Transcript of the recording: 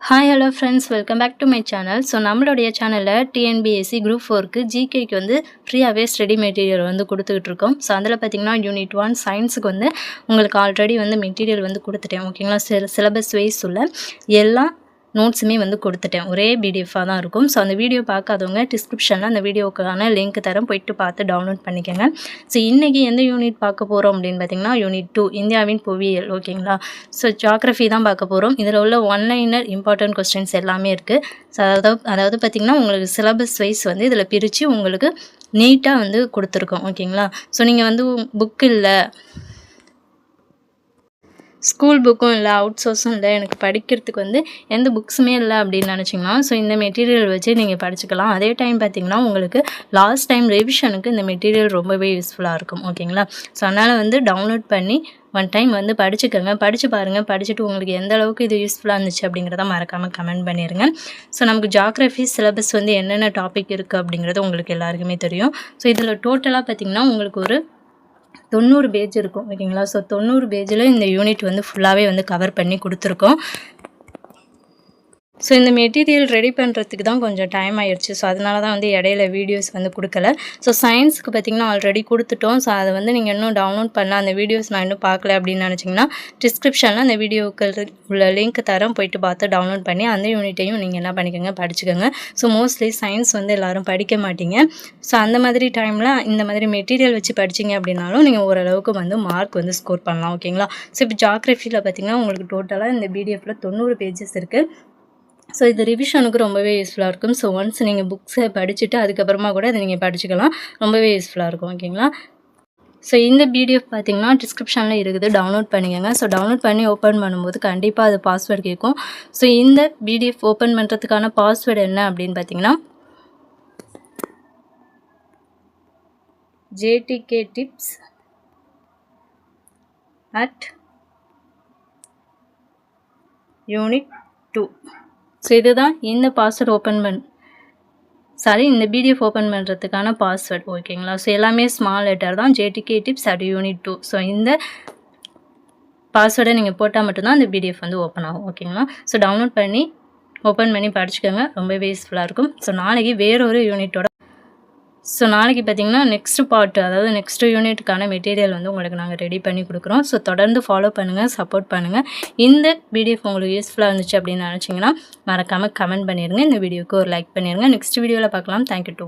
Hi hello friends, welcome back to my channel. So நம்மளுடைய சேனலில் TNPSC group 4க்கு ஜிகேக்கு வந்து ஃப்ரீயாகவே ஸ்டடி மெட்டீரியல் வந்து கொடுத்துக்கிட்டு இருக்கோம். ஸோ அதில் பார்த்திங்கன்னா யூனிட் 1 சயின்ஸுக்கு வந்து உங்களுக்கு ஆல்ரெடி வந்து மெட்டீரியல் வந்து கொடுத்துட்டேன். ஓகேங்களா, சிலபஸ் வைஸ் உள்ள எல்லா நோட்ஸுமே வந்து கொடுத்துட்டேன். ஒரே பிடிஎஃபாக தான் இருக்கும். ஸோ அந்த வீடியோ பார்க்காதவங்க டிஸ்கிரிப்ஷனில் அந்த வீடியோக்கான லிங்க் தரேன், போய்ட்டு பார்த்து டவுன்லோட் பண்ணிக்கோங்க. ஸோ இன்றைக்கி எந்த யூனிட் பார்க்க போகிறோம் அப்படின்னு பார்த்திங்கன்னா யூனிட் 2 இந்தியாவின் புவியியல். ஓகேங்களா, ஸோ ஜியாகிரஃபி தான் பார்க்க போகிறோம். இதில் உள்ள ஒன்லைனர் இம்பார்ட்டன்ட் கொஸ்டின்ஸ் எல்லாமே இருக்குது. ஸோ அதாவது பார்த்திங்கன்னா உங்களுக்கு சிலபஸ் வைஸ் வந்து இதில் பிரித்து உங்களுக்கு நீட்டாக வந்து கொடுத்துருக்கோம். ஓகேங்களா, ஸோ நீங்கள் வந்து புக் இல்லை, ஸ்கூல் புக்கும் இல்லை, அவுட் சோர்ஸும் இல்லை, எனக்கு படிக்கிறதுக்கு வந்து எந்த புக்ஸுமே இல்லை அப்படின்னு நினச்சிங்கன்னா ஸோ இந்த மெட்டீரியல் வச்சு நீங்கள் படிச்சுக்கலாம். அதே டைம் பார்த்திங்கன்னா உங்களுக்கு லாஸ்ட் டைம் ரிவிஷனுக்கு இந்த மெட்டீரியல் ரொம்பவே யூஸ்ஃபுல்லாக இருக்கும். ஓகேங்களா, ஸோ அதனால் வந்து டவுன்லோட் பண்ணி ஒன் டைம் வந்து படிச்சுக்கோங்க, படித்து பாருங்கள். படிச்சுட்டு உங்களுக்கு எந்த அளவுக்கு இது யூஸ்ஃபுல்லாக இருந்துச்சு அப்படிங்கிறத மறக்காமல் கமெண்ட் பண்ணிடுங்க. ஸோ நமக்கு ஜியாகிரஃபி சிலபஸ் வந்து என்னென்ன டாபிக் இருக்குது அப்படிங்கிறது உங்களுக்கு எல்லாருக்குமே தெரியும். ஸோ இதில் டோட்டலாக பார்த்திங்கன்னா உங்களுக்கு ஒரு 90 பேஜ் இருக்கும். ஓகேங்களா, ஸோ 90 பேஜில் இந்த யூனிட் வந்து ஃபுல்லாகவே வந்து கவர் பண்ணி கொடுத்துருக்கோம். ஸோ இந்த மெட்டீரியல் ரெடி பண்ணுறதுக்கு தான் கொஞ்சம் டைம் ஆயிடுச்சு. ஸோ அதனால தான் வந்து இடையில வீடியோஸ் வந்து கொடுக்கல. ஸோ சயின்ஸுக்கு பார்த்திங்கன்னா ஆல்ரெடி கொடுத்துட்டோம். ஸோ அதை வந்து நீங்கள் இன்னும் டவுன்லோட் பண்ண அந்த வீடியோஸ் நான் இன்னும் பார்க்கல அப்படின்னு நினச்சிங்கன்னா டிஸ்கிரிப்ஷனில் அந்த வீடியோக்கள் உள்ள லிங்க் தரேன், போய்ட்டு பார்த்து டவுன்லோட் பண்ணி அந்த யூனிட்டையும் நீங்கள் என்ன பண்ணிக்கோங்க, படிச்சுக்கோங்க. ஸோ மோஸ்ட்லி சயின்ஸ் வந்து எல்லோரும் படிக்க மாட்டீங்க. ஸோ அந்த மாதிரி டைமில் இந்த மாதிரி மெட்டீரியல் வச்சு படிச்சிங்க அப்படின்னாலும் நீங்கள் ஓரளவுக்கு வந்து மார்க் வந்து ஸ்கோர் பண்ணலாம். ஓகேங்களா, ஸோ இப்போ ஜியாகிரஃபியில் பார்த்திங்கன்னா உங்களுக்கு டோட்டலாக இந்த பிடிஎஃப்பில் 90 பேஜஸ் இருக்குது. ஸோ இது ரிவிஷனுக்கு ரொம்பவே யூஸ்ஃபுல்லாக இருக்கும். ஸோ ஒன்ஸ் நீங்கள் புக்ஸை படிச்சுட்டு அதுக்கப்புறமா கூட அதை நீங்கள் படிச்சுக்கலாம், ரொம்பவே யூஸ்ஃபுல்லாக இருக்கும். ஓகேங்களா, ஸோ இந்த பிடிஎஃப் பார்த்திங்கன்னா டிஸ்கிரிப்ஷனில் இருக்குது, டவுன்லோட் பண்ணிக்கோங்க. ஸோ டவுன்லோட் பண்ணி ஓப்பன் பண்ணும்போது கண்டிப்பாக அது பாஸ்வேர்டு கேட்கும். ஸோ இந்த பிடிஎஃப் ஓப்பன் பண்ணுறதுக்கான பாஸ்வேர்டு என்ன அப்படின்னு பார்த்திங்கன்னா jtktips@unit2. ஸோ இதுதான் இந்த பாஸ்வேர்டு இந்த பிடிஎஃப் ஓப்பன் பண்ணுறதுக்கான பாஸ்வேர்டு. ஓகேங்களா, ஸோ எல்லாமே ஸ்மால் லெட்டர் தான், jtktips@unit2. ஸோ இந்த பாஸ்வேர்டை நீங்கள் போட்டால் மட்டும்தான் இந்த பிடிஎஃப் வந்து ஓப்பன் ஆகும். ஓகேங்களா, ஸோ டவுன்லோட் பண்ணி ஓப்பன் பண்ணி படிச்சுக்கோங்க, ரொம்பவே யூஸ்ஃபுல்லாக இருக்கும். ஸோ நாளைக்கு வேறொரு யூனிட்டோட நாளைக்கு பார்த்திங்கன்னா நெக்ஸ்ட் பார்ட், அதாவது நெக்ஸ்ட் யூனிட்டுக்கான மெட்டீரியல் வந்து உங்களுக்கு நாங்கள் ரெடி பண்ணி கொடுக்குறோம். ஸோ தொடர்ந்து ஃபாலோ பண்ணுங்கள், சப்போர்ட் பண்ணுங்கள். இந்த பிடிஎஃப் உங்களுக்கு யூஸ்ஃபுல்லாக இருந்துச்சு அப்படின்னு நினச்சிங்கன்னா மறக்காமல் கமெண்ட் பண்ணிடுங்க. இந்த வீடியோக்கு ஒரு லைக் பண்ணிடுங்க. நெக்ஸ்ட் வீடியோவில் பார்க்கலாம். தேங்க்யூ.